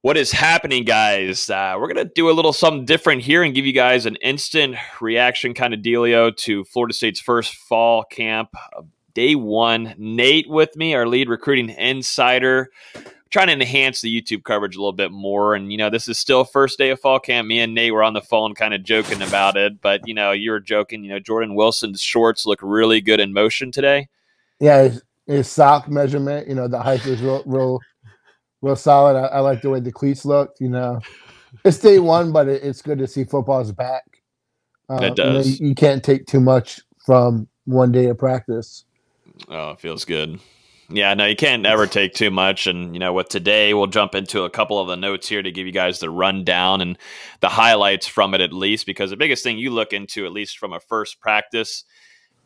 What is happening, guys? We're going to do a little something different here and give you guys an instant reaction kind of dealio to Florida State's first fall camp. Day one, Nate with me, our lead recruiting insider, trying to enhance the YouTube coverage a little bit more. And, this is still first day of fall camp. Me and Nate were on the phone kind of joking about it. But, you were joking. Jordan Wilson's shorts look really good in motion today. Yeah, his sock measurement, the height is real solid. I like the way the cleats looked. It's day one, but it's good to see football's back. It does. You can't take too much from one day of practice. Oh, it feels good. Yeah, no, you can't ever take too much. And, with today, we'll jump into a couple of the notes here to give you guys the rundown and the highlights from it at least, because the biggest thing you look into, at least from a first practice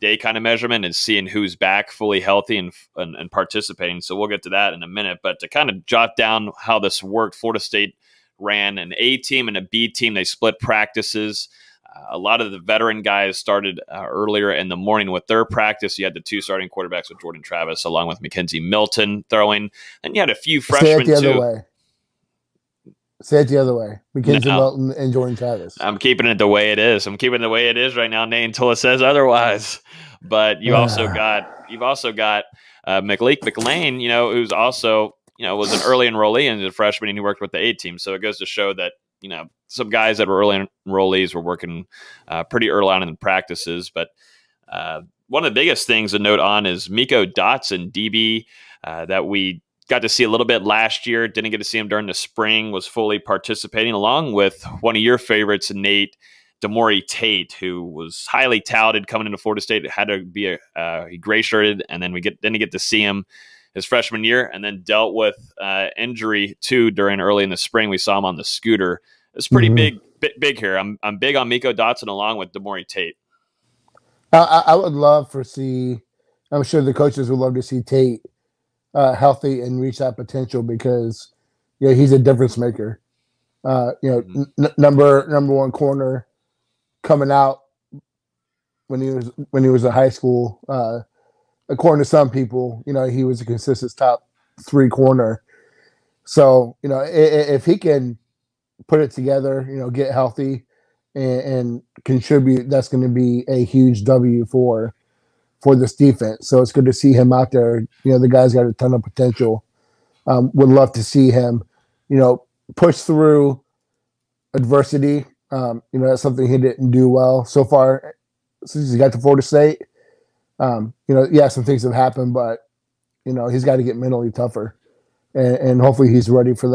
day kind of measurement, is seeing who's back fully healthy and participating. So we'll get to that in a minute. But to kind of jot down how this worked, Florida State ran an A team and a B team. They split practices. A lot of the veteran guys started earlier in the morning with their practice. You had the two starting quarterbacks with Jordan Travis, along with Mackenzie Milton throwing. And you had a few freshmen, Say it the other way. Mackenzie Milton and Jordan Travis. I'm keeping it the way it is. I'm keeping it the way it is right now, Nate, until it says otherwise. But you've also got McLeek McLean, who's also, was an early enrollee and a freshman, and he worked with the A team. So it goes to show that, some guys that were early enrollees were working pretty early on in the practices. But one of the biggest things to note on is Meiko Dotson, DB, that we got to see a little bit last year. Didn't get to see him during the spring, was fully participating, along with one of your favorites, Nate, Demorie Tate, who was highly touted coming into Florida State. It had to be he gray shirted, and then didn't get to see him his freshman year, and then dealt with injury too during early in the spring. We saw him on the scooter. It's pretty big here. I'm big on Meiko Dotson along with Demorie Tate. I would love to see. I'm sure the coaches would love to see Tate healthy and reach that potential, because he's a difference maker. Number one corner coming out when he was in high school. According to some people, he was a consistent top 3 corner. So if he can put it together, get healthy and contribute, that's going to be a huge W for this defense. So it's good to see him out there. The guy's got a ton of potential. Would love to see him, push through adversity. That's something he didn't do well so far since he got to Florida State. Some things have happened, but he's got to get mentally tougher, and hopefully he's ready for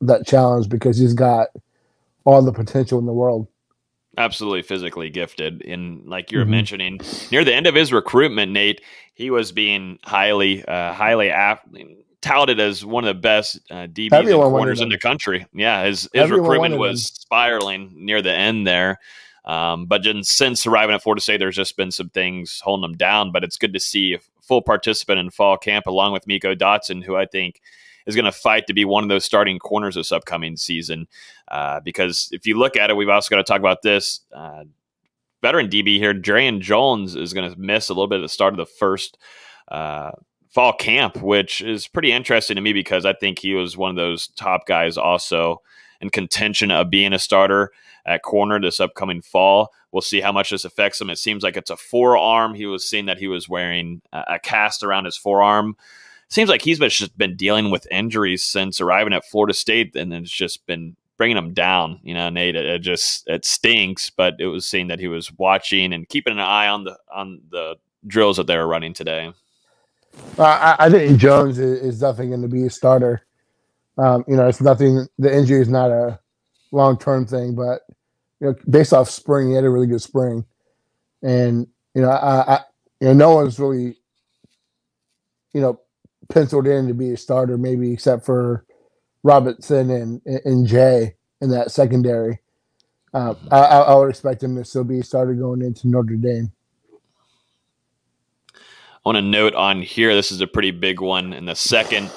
that challenge, because he's got all the potential in the world. Absolutely physically gifted. And like you were mentioning, near the end of his recruitment, Nate, he was being highly touted as one of the best DBs and corners in the country. Yeah, his recruitment was spiraling near the end there. But since arriving at Florida State, there's just been some things holding him down. But it's good to see a full participant in fall camp, along with Meiko Dotson, who I think is going to fight to be one of those starting corners this upcoming season. Because if you look at it, we've also got to talk about this. Veteran DB here, Jarrian Jones, is going to miss a little bit at the start of the first fall camp, which is pretty interesting to me, because I think he was one of those top guys also in contention of being a starter at corner this upcoming fall. We'll see how much this affects him. It seems like it's a forearm. He was saying that he was wearing a cast around his forearm. Seems like he's just been dealing with injuries since arriving at Florida State, and it's just been bringing him down. Nate, it stinks, but it was seen that he was watching and keeping an eye on the drills that they were running today. I think Jones is definitely going to be a starter. It's nothing. The injury is not a long-term thing, but based off spring, he had a really good spring, and no one's really penciled in to be a starter, maybe except for Robinson and Jay in that secondary. I would expect him to still be a starter going into Notre Dame. I want to note on here, this is a pretty big one in the second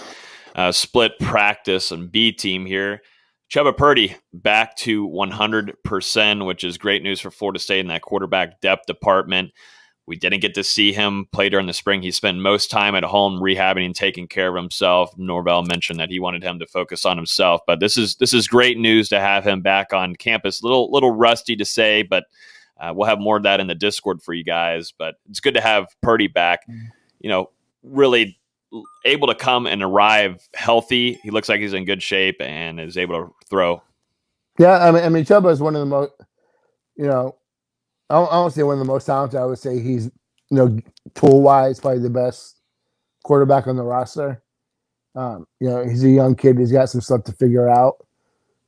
split practice on B team here. Chubba Purdy back to 100%, which is great news for Florida State in that quarterback depth department. We didn't get to see him play during the spring. He spent most time at home rehabbing and taking care of himself. Norvell mentioned that he wanted him to focus on himself, but this is great news to have him back on campus. Little rusty to say, but we'll have more of that in the Discord for you guys. But it's good to have Purdy back. You know, really able to come and arrive healthy. He looks like he's in good shape and is able to throw. Yeah, I mean, Chubba is one of the most, you know, I don't say one of the most talented. I would say he's, you know, tool-wise, probably the best quarterback on the roster. You know, he's a young kid. He's got some stuff to figure out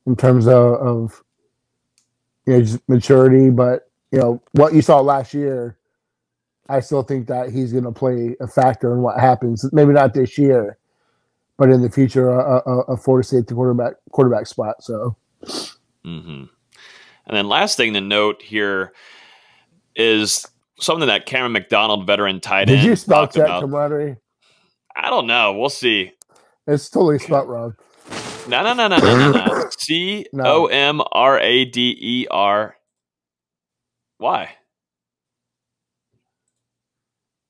in terms of you know, just maturity. But, you know, what you saw last year, I still think that he's going to play a factor in what happens. Maybe not this year, but in the future, a Florida State quarterback spot. So, and then last thing to note here is something that Cameron McDonald, veteran tight end, did you spell talked about. Camaraderie? I don't know. We'll see. It's totally spelled wrong. No. Comrader. Why?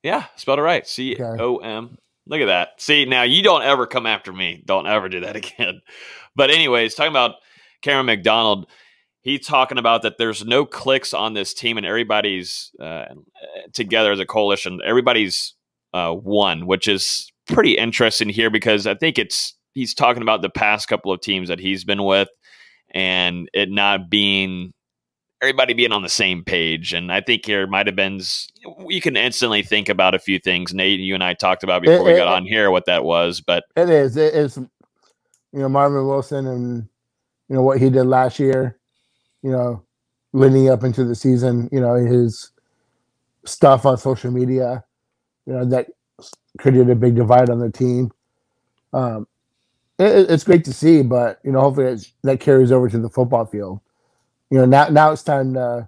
Yeah, spelled it right. COM. Look at that. See, now you don't ever come after me. Don't ever do that again. But anyways, talking about Cameron McDonald, he's talking about that there's no cliques on this team and everybody's together as a coalition. Everybody's one, which is pretty interesting here because I think he's talking about the past couple of teams that he's been with and it not being everybody being on the same page. And I think here might have been, you can instantly think about a few things. Nate, you and I talked about before we got on here what that was, but it is, you know, Marvin Wilson and, you know, what he did last year, you know, leading up into the season, you know, his stuff on social media, you know, that created a big divide on the team. It's great to see, but, you know, hopefully that carries over to the football field. You know, now it's time to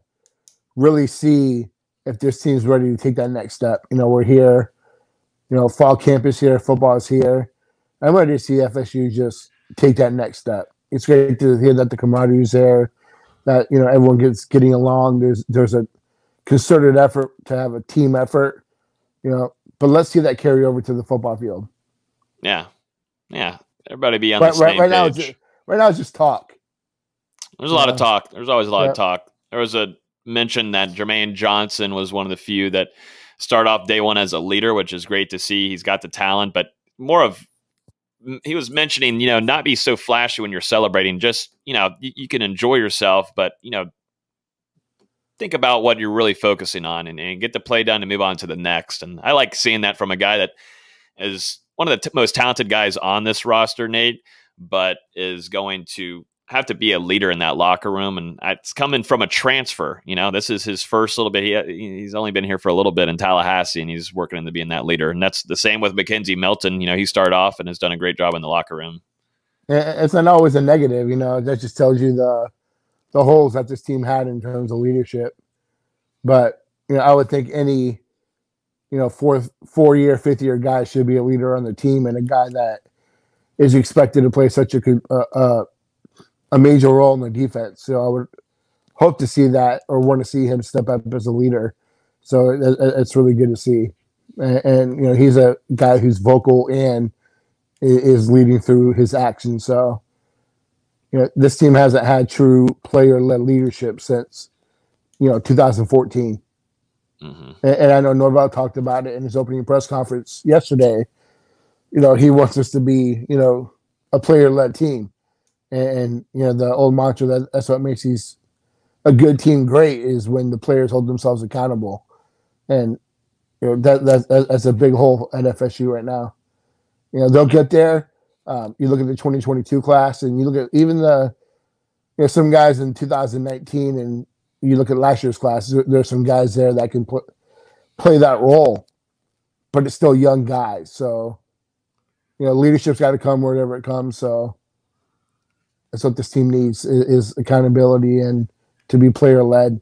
really see if this team's ready to take that next step. You know, we're here, you know, fall camp is here, football is here. I'm ready to see FSU just take that next step. It's great to hear that the camaraderie is there, that, you know, everyone getting along. There's a concerted effort to have a team effort, you know, but let's see that carry over to the football field. Yeah. Everybody be on the same page. Right now it's just talk. There's a lot of talk. There's always a lot of talk. There was a mention that Jermaine Johnson was one of the few that start off day one as a leader, which is great to see. He's got the talent, but he was mentioning, you know, not be so flashy when you're celebrating. Just, you know, you can enjoy yourself, but, you know, think about what you're really focusing on and get the play done and move on to the next. And I like seeing that from a guy that is one of the most talented guys on this roster, Nate, but is going to have to be a leader in that locker room. And it's coming from a transfer. You know, this is his first little bit. He's only been here for a little bit in Tallahassee, and he's working into being that leader. And that's the same with Mackenzie Milton. You know, he started off and has done a great job in the locker room. It's not always a negative, you know, that just tells you the holes that this team had in terms of leadership. But, you know, I would think any, you know, four-year, fifth-year guy should be a leader on the team, and a guy that is expected to play such a major role in the defense. So I would hope to see that, or want to see him step up as a leader. So it's really good to see. And you know, he's a guy who's vocal and is leading through his actions. So, you know, this team hasn't had true player-led leadership since, you know, 2014. And I know Norvell talked about it in his opening press conference yesterday. You know, he wants us to be, you know, a player-led team. And you know, the old mantra that's what makes a good team great is when the players hold themselves accountable. And you know, that's a big hole at FSU right now. You know, they'll get there. You look at the 2022 class, and you look at even you know, some guys in 2019, and you look at last year's class. There's some guys there that can play that role, but it's still young guys. So, you know, leadership's got to come wherever it comes. So that's what this team needs is accountability and to be player-led.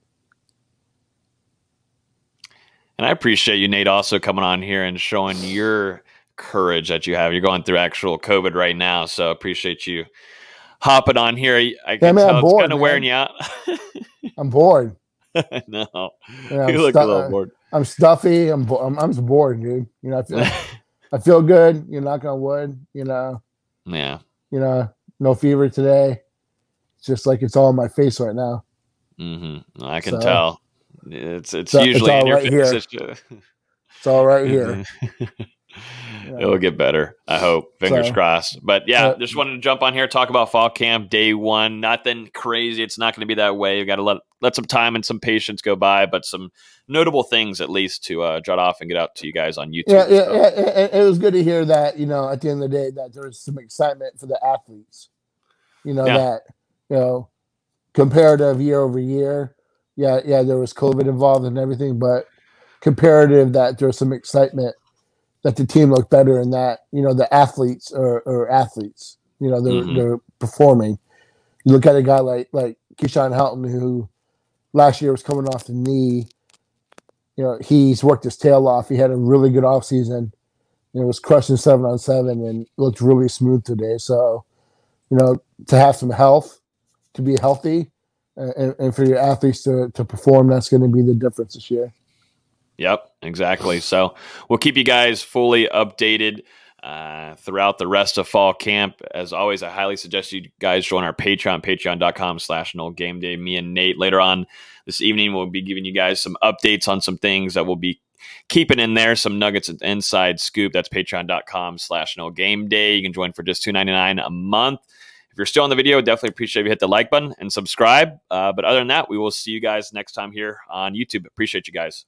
And I appreciate you, Nate, also coming on here and showing your courage that you have. You're going through actual COVID right now, so appreciate you hopping on here. I can tell it's kind of wearing you out. I'm bored. No, yeah, you look a little bored. I'm stuffy. I'm just bored, dude. You know, I feel good. You know, knock on wood. You know. Yeah. You know, no fever today. It's just like it's all in my face right now. Mm-hmm. I can tell. It's usually it's all in your right face. Here. It's all right here. It'll get better. I hope. Fingers crossed. But yeah, just wanted to jump on here, talk about fall camp day one. Nothing crazy. It's not going to be that way. You got to let some time and some patience go by, but some notable things at least to jot off and get out to you guys on YouTube. Yeah. It was good to hear that, you know, at the end of the day, that there was some excitement for the athletes. You know, that, you know, comparative year over year. Yeah, there was COVID involved and everything, but comparative that there's some excitement that the team looked better and that, you know, the athletes are athletes. You know, they're performing. You look at a guy like Keyshawn Helton, who last year was coming off the knee. You know, he's worked his tail off. He had a really good offseason. You know, was crushing 7-on-7 and looked really smooth today. So, you know, to have some health, to be healthy, and for your athletes to perform, that's going to be the difference this year. Yep, exactly. So we'll keep you guys fully updated throughout the rest of fall camp. As always, I highly suggest you guys join our Patreon, patreon.com/NoleGameday. Me and Nate later on this evening will be giving you guys some updates on some things that we'll be keeping in there, some nuggets and inside scoop. That's patreon.com/NoleGameday. You can join for just $2.99 a month. If you're still on the video, definitely appreciate if you hit the like button and subscribe. But other than that, we will see you guys next time here on YouTube. Appreciate you guys.